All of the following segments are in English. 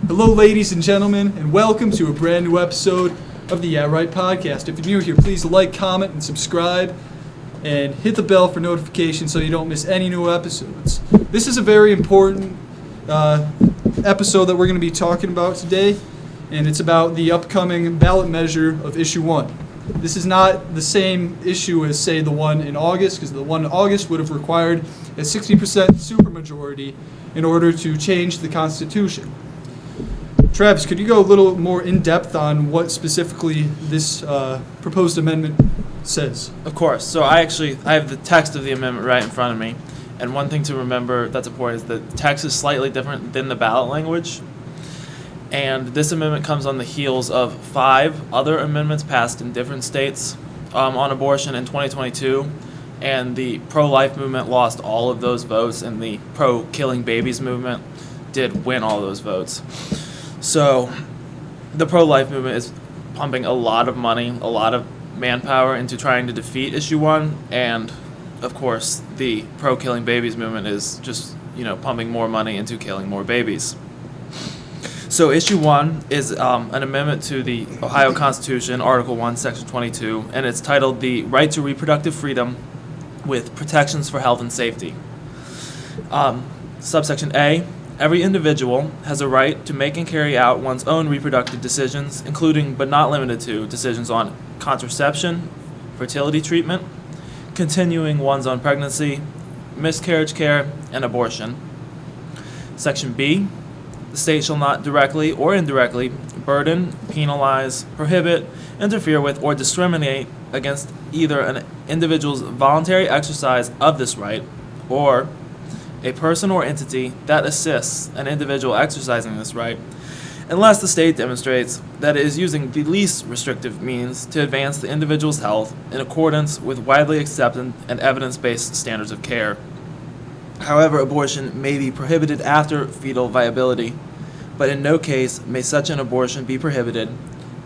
Hello, ladies and gentlemen, and welcome to a brand new episode of the Yeah Right podcast. If you're new here, please like, comment, and subscribe, and hit the bell for notifications so you don't miss any new episodes. This is a very important episode that we're going to be talking about today, and it's about the upcoming ballot measure of Issue 1. This is not the same issue as, say, the one in August, because the one in August would have required a 60% supermajority in order to change the Constitution. Travis, could you go a little more in-depth on what specifically this proposed amendment says? Of course. So I have the text of the amendment right in front of me. And one thing to remember that's important is the text is slightly different than the ballot language. And this amendment comes on the heels of 5 other amendments passed in different states on abortion in 2022. And the pro-life movement lost all of those votes, and the pro-killing babies movement did win all those votes. So the pro-life movement is pumping a lot of money, a lot of manpower into trying to defeat Issue 1, and of course the pro-killing babies movement is just, pumping more money into killing more babies. So Issue 1 is an amendment to the Ohio Constitution, Article 1, Section 22, and it's titled The Right to Reproductive Freedom with Protections for Health and Safety. Subsection A, every individual has a right to make and carry out one's own reproductive decisions, including but not limited to decisions on contraception, fertility treatment, continuing one's own pregnancy, miscarriage care, and abortion. Section B, the state shall not directly or indirectly burden, penalize, prohibit, interfere with, or discriminate against either an individual's voluntary exercise of this right or a person or entity that assists an individual exercising this right, unless the state demonstrates that it is using the least restrictive means to advance the individual's health in accordance with widely accepted and evidence-based standards of care. However, abortion may be prohibited after fetal viability, but in no case may such an abortion be prohibited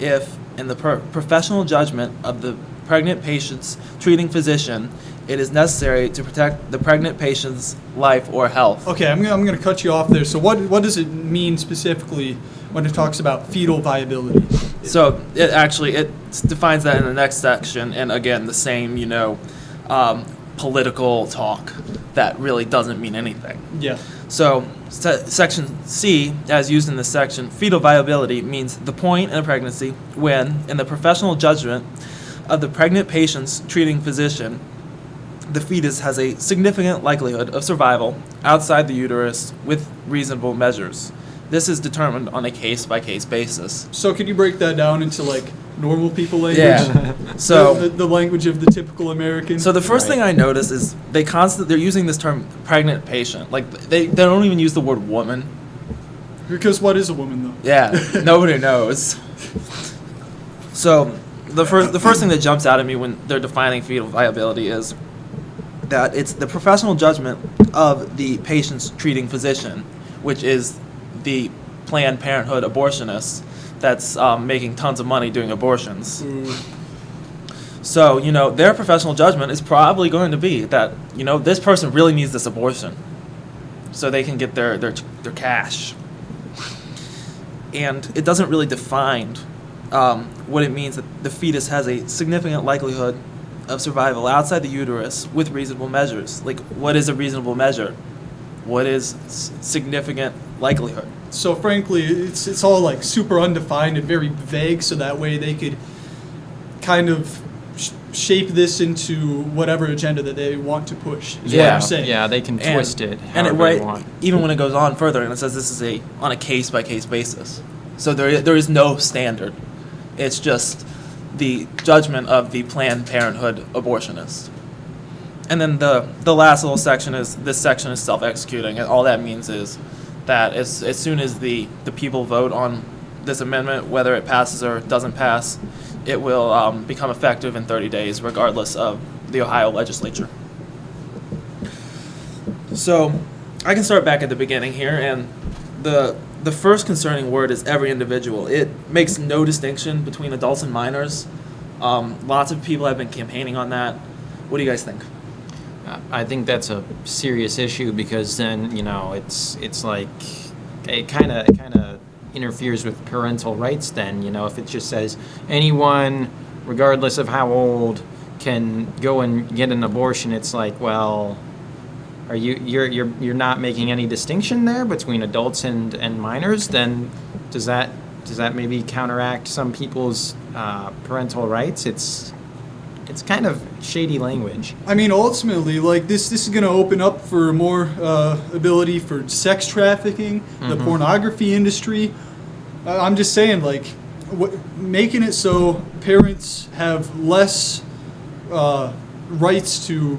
if, in the professional judgment of the pregnant patient's treating physician, it is necessary to protect the pregnant patient's life or health. Okay, I'm going to cut you off there. So what does it mean specifically when it talks about fetal viability? So it defines that in the next section, and again, the same, political talk that really doesn't mean anything. Yeah. So Section C, as used in this section, fetal viability means the point in a pregnancy when, in the professional judgment of the pregnant patient's treating physician, the fetus has a significant likelihood of survival outside the uterus with reasonable measures. This is determined on a case-by-case basis. So could you break that down into, normal people language? Yeah. So the language of the typical American? So the first thing I notice is they're using this term pregnant patient. They don't even use the word woman. Because what is a woman, though? Yeah, nobody knows. So the first thing that jumps out at me when they're defining fetal viability is that it's the professional judgment of the patient's treating physician, which is the Planned Parenthood abortionist that's making tons of money doing abortions. So, their professional judgment is probably going to be that, this person really needs this abortion so they can get their cash. And it doesn't really define what it means that the fetus has a significant likelihood of survival outside the uterus with reasonable measures. What is a reasonable measure? What is significant likelihood? So frankly, it's all super undefined and very vague, so that way they could kind of shape this into whatever agenda that they want to push, is what you're saying. Yeah, they can twist it however they want. Even when it goes on further, and it says this is on a case-by-case basis. So there is no standard. It's just the judgment of the Planned Parenthood abortionist. And then the last little section is, this section is self-executing, and all that means is that as soon as the people vote on this amendment, whether it passes or doesn't pass, it will become effective in 30 days, regardless of the Ohio legislature. So I can start back at the beginning here, and the first concerning word is every individual. It makes no distinction between adults and minors. Lots of people have been campaigning on that. What do you guys think? I think that's a serious issue because then it's like it kind of interferes with parental rights then? If it just says anyone, regardless of how old, can go and get an abortion, it's like, well, are you're not making any distinction there between adults and minors? Then does that maybe counteract some people's parental rights? It's kind of shady language. I mean, ultimately, like this is going to open up for more ability for sex trafficking, the pornography industry. I'm just saying, like, making it so parents have less rights to,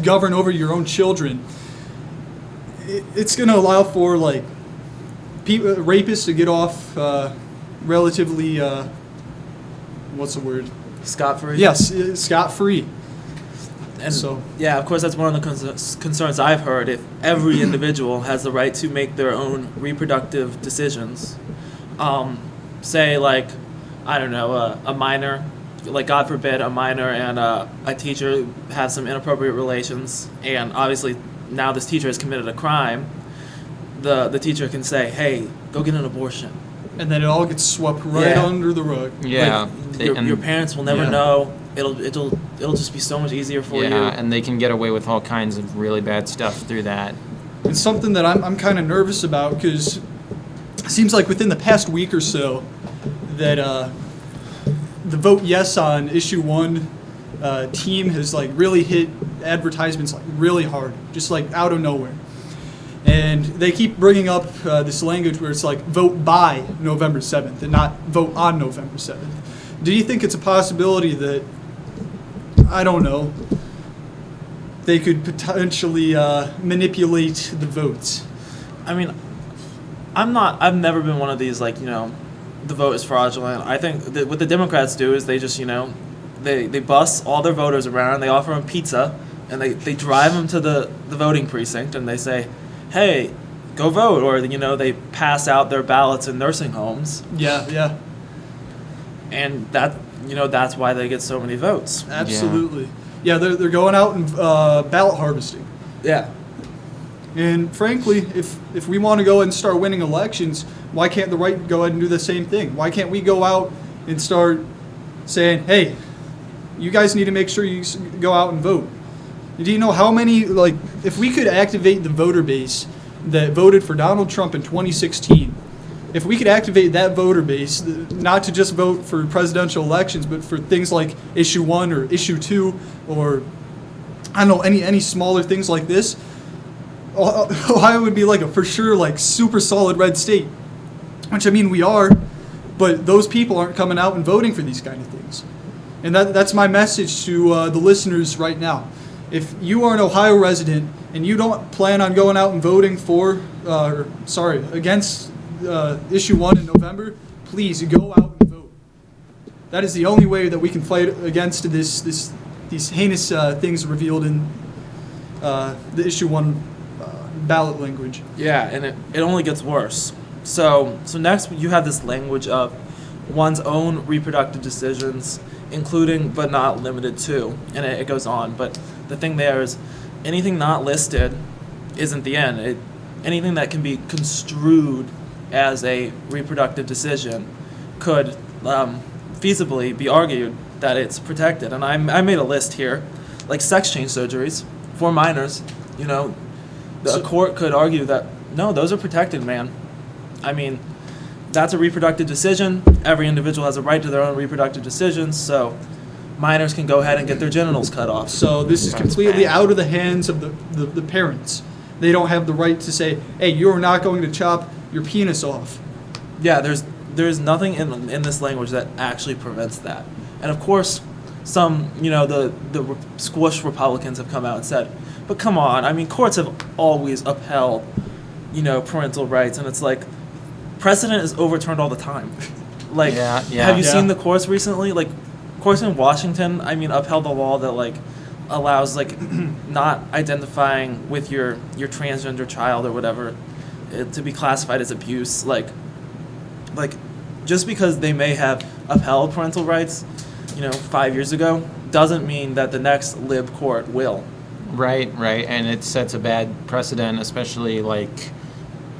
govern over your own children. It's going to allow for like rapists to get off relatively. What's the word? Scot-free? Yes, scot-free. And so, yeah, of course, that's one of the concerns I've heard. If every individual has the right to make their own reproductive decisions, say, like, I don't know, a minor, like, God forbid, a minor and a teacher have some inappropriate relations, and obviously now this teacher has committed a crime, the teacher can say, hey, go get an abortion. And then it all gets swept right under the rug. Yeah. Like, your parents will never know. It'll just be so much easier for you. Yeah, and they can get away with all kinds of really bad stuff through that. It's something that I'm kind of nervous about because it seems like within the past week or so that the vote yes on issue 1 team has like really hit advertisements like really hard, just like out of nowhere. And they keep bringing up this language where it's like vote by November 7th and not vote on November 7th. Do you think it's a possibility that, I don't know, they could potentially manipulate the votes? I mean, I've never been one of these, like, the vote is fraudulent. I think that what the Democrats do is they just, they bus all their voters around, they offer them pizza, and they drive them to the voting precinct, and they say, hey, go vote, or they pass out their ballots in nursing homes. Yeah. And that's why they get so many votes. Absolutely. Yeah, they're going out and ballot harvesting. Yeah. And frankly, if we want to go and start winning elections, why can't the right go ahead and do the same thing? Why can't we go out and start saying, hey, you guys need to make sure you go out and vote? Do you know how many, like, if we could activate the voter base that voted for Donald Trump in 2016, if we could activate that voter base, not to just vote for presidential elections, but for things like issue 1 or issue 2, or, I don't know, any smaller things like this, Ohio would be like a for sure, like, super solid red state. Which, I mean, we are, but those people aren't coming out and voting for these kind of things. And that's my message to the listeners right now. If you are an Ohio resident and you don't plan on going out and voting against issue 1 in November, please go out and vote. That is the only way that we can fight against these heinous things revealed in the issue 1 ballot language. Yeah, and it only gets worse. So next you have this language of one's own reproductive decisions, including but not limited to, and it goes on. But the thing there is, anything not listed isn't the end. Anything that can be construed as a reproductive decision could feasibly be argued that it's protected. And I made a list here, like sex change surgeries for minors. A court could argue that, no, those are protected, man. I mean, that's a reproductive decision. Every individual has a right to their own reproductive decisions, so minors can go ahead and get their genitals cut off. So this is completely out of the hands of the parents. They don't have the right to say, hey, you're not going to chop your penis off. Yeah, there's nothing in this language that actually prevents that. And of course, some, the squash Republicans have come out and said, but come on, I mean, courts have always upheld, parental rights, and it's like, precedent is overturned all the time. Like, have you seen the courts recently? Like, courts in Washington, I mean, upheld the law that, like, allows, like, not identifying with your transgender child or whatever to be classified as abuse. Like, just because they may have upheld parental rights, 5 years ago, doesn't mean that the next lib court will. Right, and it sets a bad precedent, especially, like,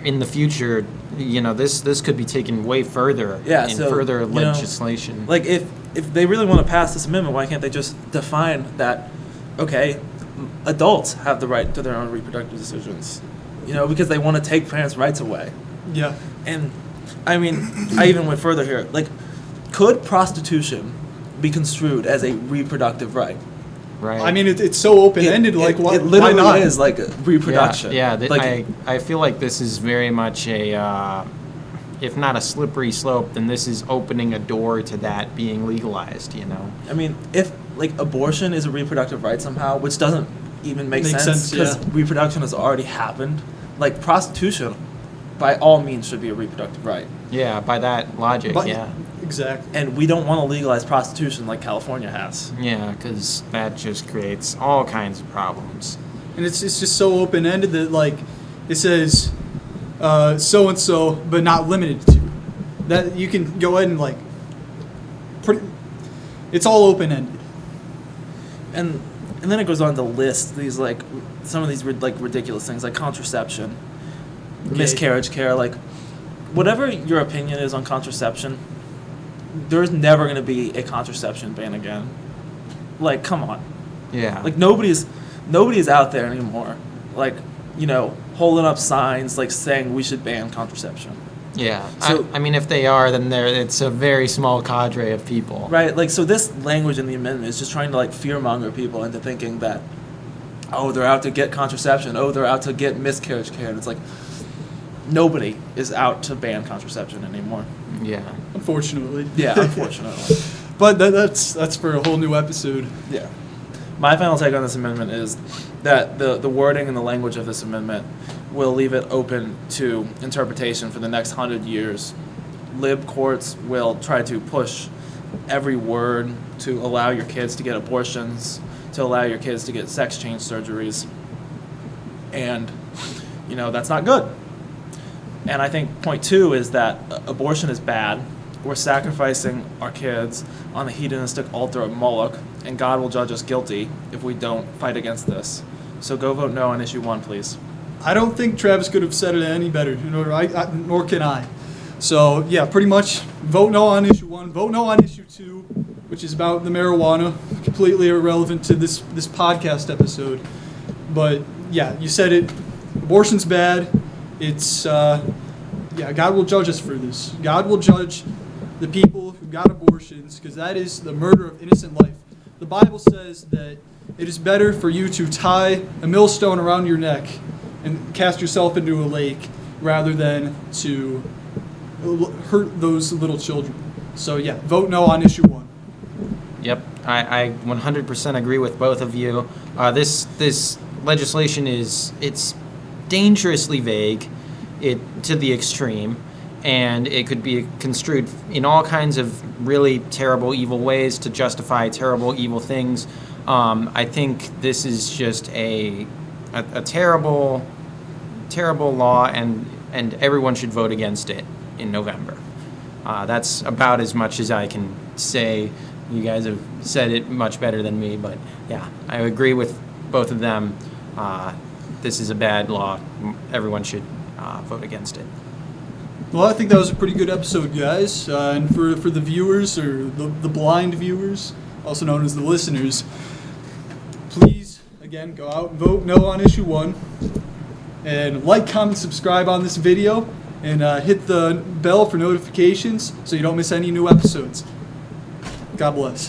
in the future, this could be taken way further Yeah, in so, further legislation. Like, if they really want to pass this amendment, why can't they just define that, okay, adults have the right to their own reproductive decisions? Because they want to take parents' rights away. Yeah. And, I mean, I even went further here. Like, could prostitution be construed as a reproductive right? Right. I mean, it's so open-ended. Why It literally not? is like a reproduction. Yeah, Like, I feel like this is very much if not a slippery slope, then this is opening a door to that being legalized, I mean, if, like, abortion is a reproductive right somehow, which doesn't even make Makes sense sense, because yeah. reproduction has already happened, like, prostitution, by all means, should be a reproductive right. Yeah, by that logic, But- yeah. Exactly. And we don't want to legalize prostitution like California has. Yeah, because that just creates all kinds of problems. And it's just so open-ended that, like, it says so-and-so, but not limited to. That you can go ahead and, like, it's all open-ended. And then it goes on to list these, like, some of these, like, ridiculous things, like contraception, miscarriage care, like, whatever your opinion is on contraception, there's never going to be a contraception ban again. Like, come on. Yeah. Like, nobody's out there anymore, like, holding up signs, like, saying we should ban contraception. Yeah. So- I mean, if they are, then it's a very small cadre of people. Right? Like, so this language in the amendment is just trying to, like, fearmonger people into thinking that, oh, they're out to get contraception, oh, they're out to get miscarriage care. And it's like, nobody is out to ban contraception anymore. Yeah. Unfortunately. Yeah, unfortunately. But that's for a whole new episode. Yeah. My final take on this amendment is that the wording and the language of this amendment will leave it open to interpretation for the next 100 years. Lib courts will try to push every word to allow your kids to get abortions, to allow your kids to get sex change surgeries. And, that's not good. And I think point 2 is that abortion is bad. We're sacrificing our kids on the hedonistic altar of Moloch, and God will judge us guilty if we don't fight against this. So go vote no on issue 1, please. I don't think Travis could have said it any better, nor can I. So, yeah, pretty much vote no on issue 1, vote no on issue 2, which is about the marijuana, completely irrelevant to this podcast episode. But, yeah, you said it. Abortion's bad. It's, God will judge us for this. God will judge the people who got abortions, because that is the murder of innocent life. The Bible says that it is better for you to tie a millstone around your neck and cast yourself into a lake rather than to hurt those little children. So, yeah, vote no on issue 1. Yep, I 100% agree with both of you. This legislation it's dangerously vague, to the extreme, and it could be construed in all kinds of really terrible, evil ways to justify terrible, evil things. I think this is just a terrible, terrible law, and everyone should vote against it in November. That's about as much as I can say. You guys have said it much better than me, but yeah, I agree with both of them. This is a bad law. Everyone should vote against it. Well, I think that was a pretty good episode, guys. And for the viewers, or the blind viewers, also known as the listeners, please, again, go out and vote no on issue 1. And like, comment, subscribe on this video. And hit the bell for notifications so you don't miss any new episodes. God bless.